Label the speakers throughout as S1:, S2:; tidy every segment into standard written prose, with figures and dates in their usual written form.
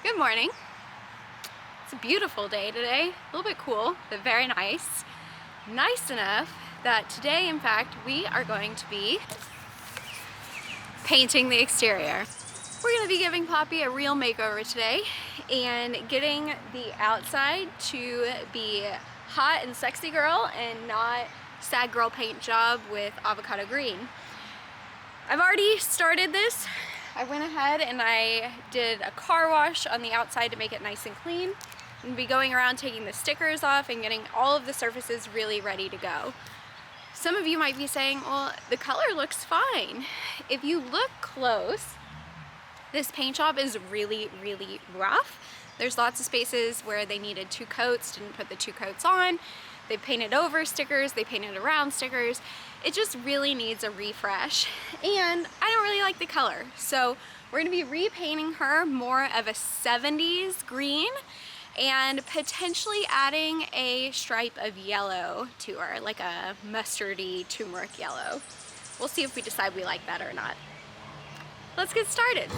S1: Good morning. It's a beautiful day today, a little bit cool, but very nice. Nice enough that today, in fact, we are going to be painting the exterior. We're going to be giving Poppy a real makeover today and getting the outside to be hot and sexy girl and not sad girl paint job with avocado green. I've already started this. I went ahead and I did a car wash on the outside to make it nice and clean. I'm going to be going around taking the stickers off and getting all of the surfaces really ready to go. Some of you might be saying, well, the color looks fine. If you look close, this paint job is really, really rough. There's lots of spaces where they needed 2 coats, didn't put the 2 coats on. They painted over stickers, they painted around stickers. It just really needs a refresh. And I don't really like the color. So we're gonna be repainting her more of a 70s green and potentially adding a stripe of yellow to her, like a mustardy turmeric yellow. We'll see if we decide we like that or not. Let's get started.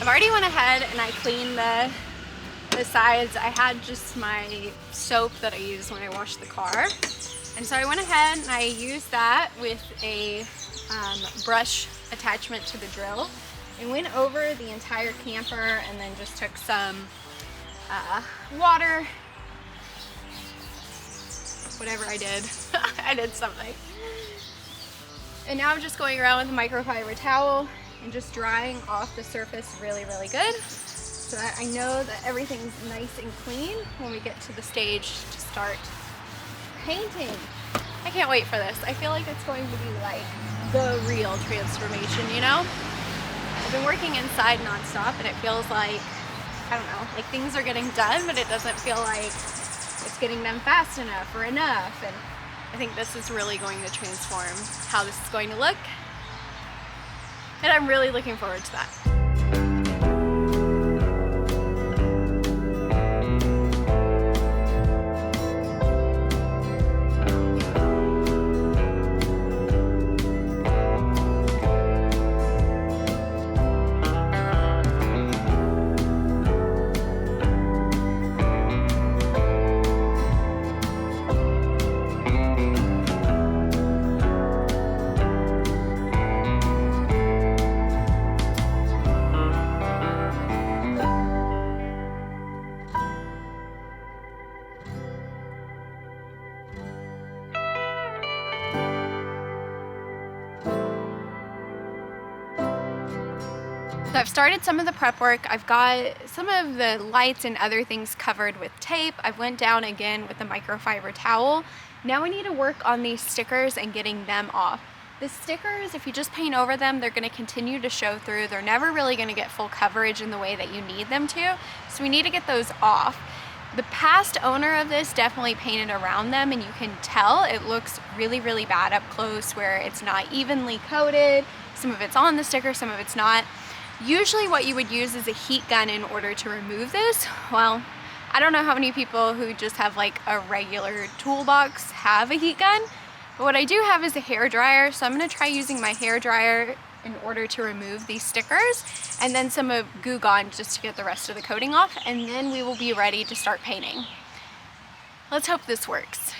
S1: I've already went ahead and I cleaned the sides. I had just my soap that I use when I wash the car. And so I went ahead and I used that with a brush attachment to the drill and went over the entire camper and then just took some water, whatever I did. I did something. And now I'm just going around with a microfiber towel and just drying off the surface really, really good so that I know that everything's nice and clean when we get to the stage to start painting. I can't wait for this. I feel like it's going to be like the real transformation, you know? I've been working inside nonstop and it feels like, I don't know, like things are getting done, but it doesn't feel like it's getting done fast enough or enough. And I think this is really going to transform how this is going to look. And I'm really looking forward to that. So I've started some of the prep work. I've got some of the lights and other things covered with tape. I went down again with the microfiber towel. Now we need to work on these stickers and getting them off. The stickers, if you just paint over them, they're gonna continue to show through. They're never really gonna get full coverage in the way that you need them to. So we need to get those off. The past owner of this definitely painted around them and you can tell it looks really, really bad up close where it's not evenly coated. Some of it's on the sticker, some of it's not. Usually what you would use is a heat gun in order to remove this. Well, I don't know how many people who just have like a regular toolbox have a heat gun, but what I do have is a hair dryer, so I'm gonna try using my hair dryer in order to remove these stickers, and then some of Goo Gone just to get the rest of the coating off, and then we will be ready to start painting. Let's hope this works.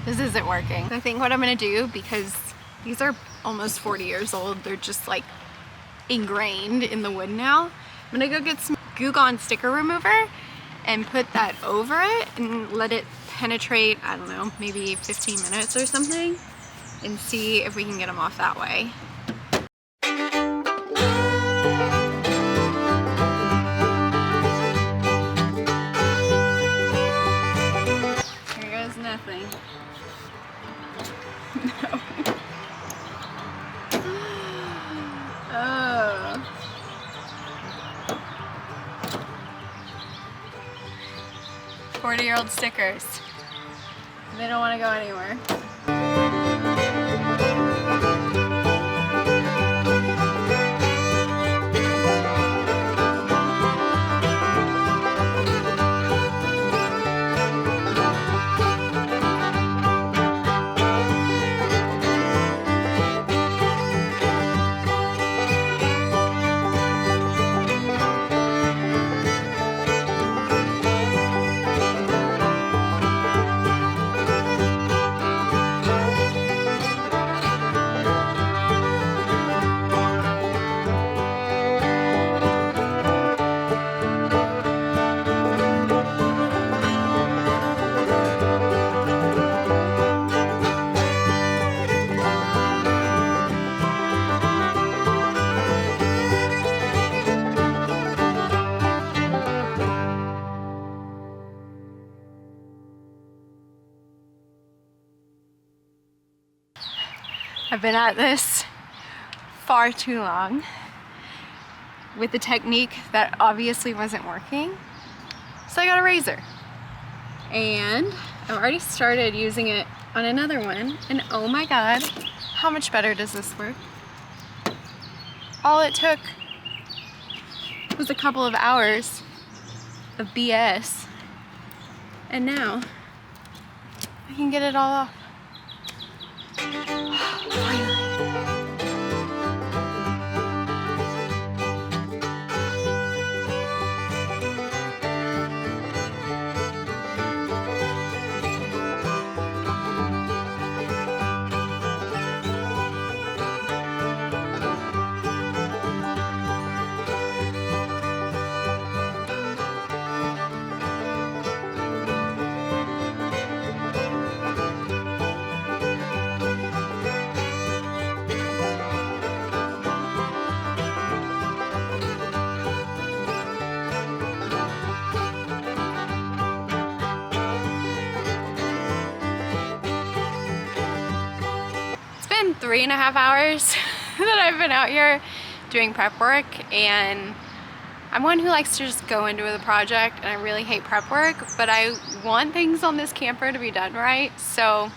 S1: This isn't working. I think what I'm gonna do, because these are almost 40 years old, they're just like ingrained in the wood now. I'm gonna go get some Goo Gone sticker remover and put that over it and let it penetrate, I don't know, maybe 15 minutes or something. and see if we can get them off that way. Here goes nothing. No. Oh. 40-year-old stickers. They don't want to go anywhere. I've been at this far too long with the technique that obviously wasn't working. So I got a razor. And I've already started using it on another one. And oh my God, how much better does this work? All it took was a couple of hours of BS. And now I can get it all off. It's been 3.5 hours that I've been out here doing prep work, and I'm one who likes to just go into the project, and I really hate prep work, but I want things on this camper to be done right. So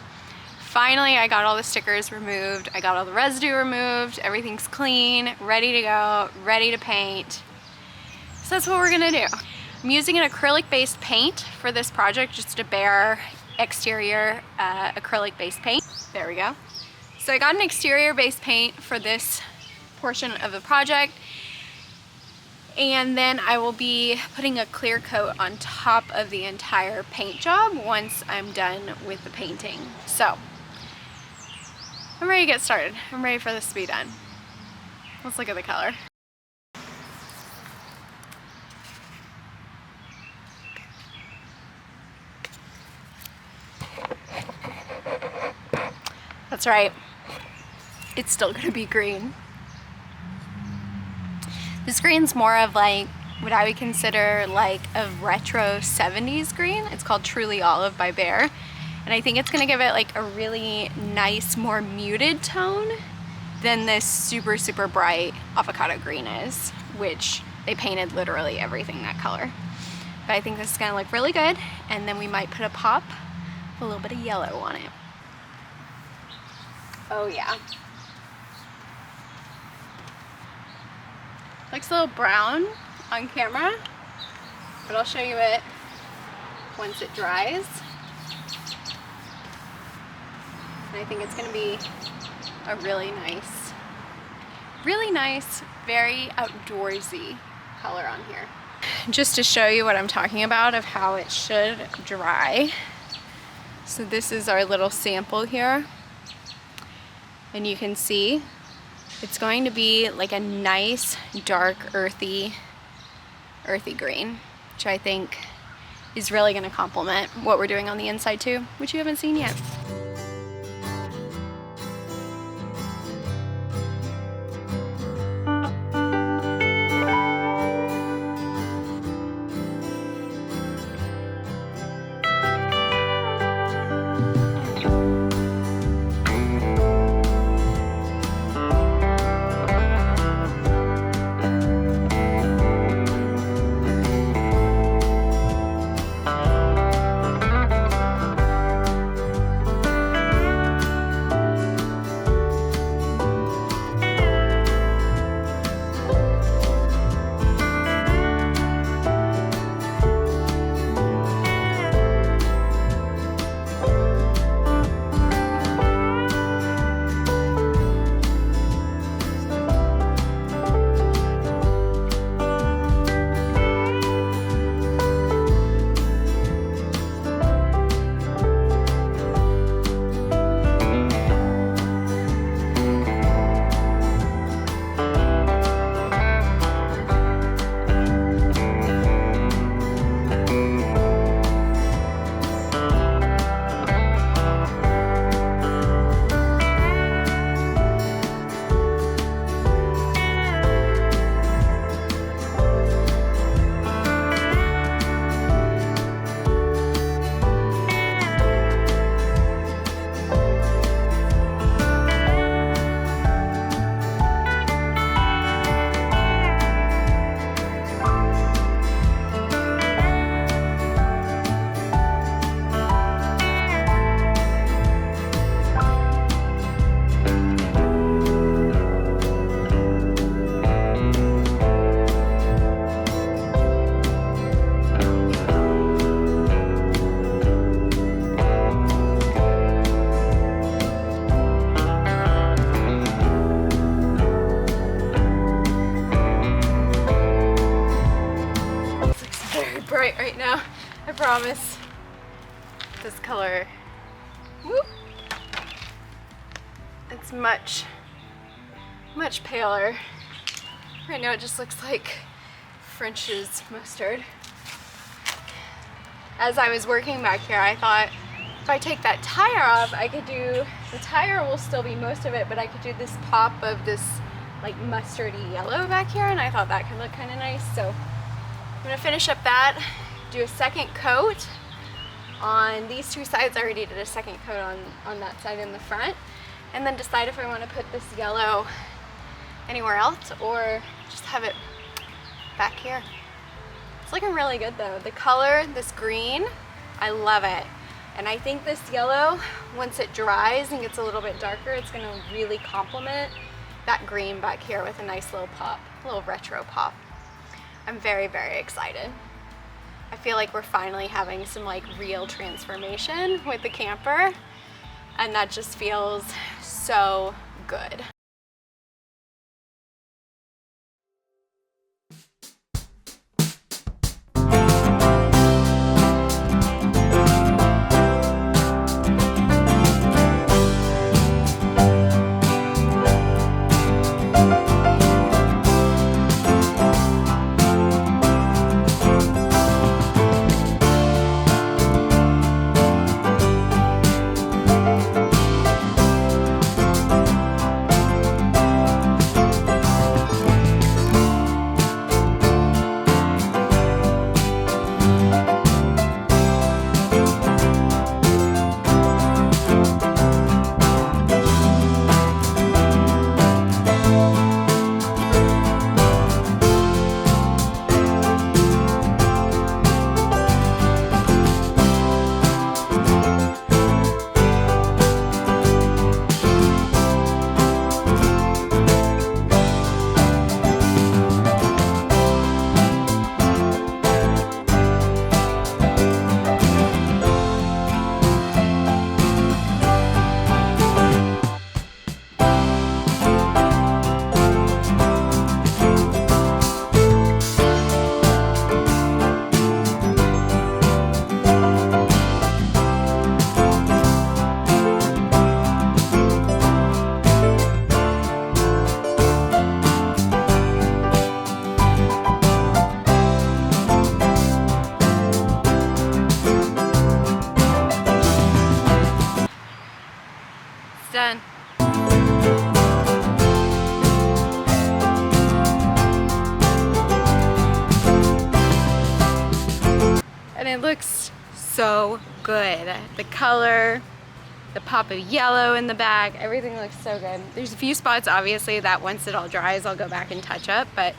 S1: finally I got all the stickers removed, I got all the residue removed, everything's clean, ready to go, ready to paint. So that's what we're gonna do. I'm using an acrylic based paint for this project, just a bare exterior acrylic based paint. There we go. So I got an exterior based paint for this portion of the project, and then I will be putting a clear coat on top of the entire paint job once I'm done with the painting. So I'm ready to get started. I'm ready for this to be done. Let's look at the color. That's right. It's still gonna be green. This green's more of like what I would consider like a retro 70s green. It's called Truly Olive by Bear. And I think it's gonna give it like a really nice, more muted tone than this super, super bright avocado green is, which they painted literally everything that color. But I think this is gonna look really good. And then we might put a pop, a little bit of yellow on it. Oh yeah. Looks a little brown on camera, but I'll show you it once it dries. And I think it's gonna be a really nice, very outdoorsy color on here. Just to show you what I'm talking about of how it should dry. So this is our little sample here. And you can see it's going to be like a nice, dark, earthy green, which I think is really gonna complement what we're doing on the inside too, which you haven't seen yet. promise this color, whoop, it's much paler. Right now it just looks like French's mustard. As I was working back here, I thought if I take that tire off, I could do, the tire will still be most of it, but I could do this pop of this like mustardy yellow back here, and I thought that could look kind of nice. So I'm gonna finish up that, do a second coat on these two sides. I already did a second coat on that side in the front, and then decide if I want to put this yellow anywhere else or just have it back here. It's looking really good though. The color, this green, I love it. And I think this yellow, once it dries and gets a little bit darker, it's gonna really complement that green back here with a nice little pop, a little retro pop. I'm very, very excited. I feel like we're finally having some like real transformation with the camper, and that just feels so good. Done. And it looks so good. The color, the pop of yellow in the back, everything looks so good. There's a few spots obviously that once it all dries I'll go back and touch up, but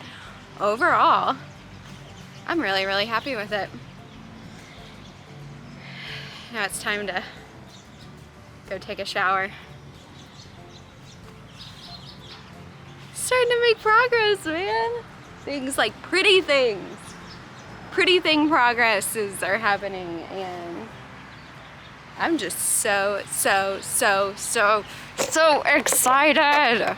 S1: overall I'm really, really happy with it. Now it's time to go take a shower. Starting to make progress, man. Things like pretty thing progresses are happening, and I'm just so excited.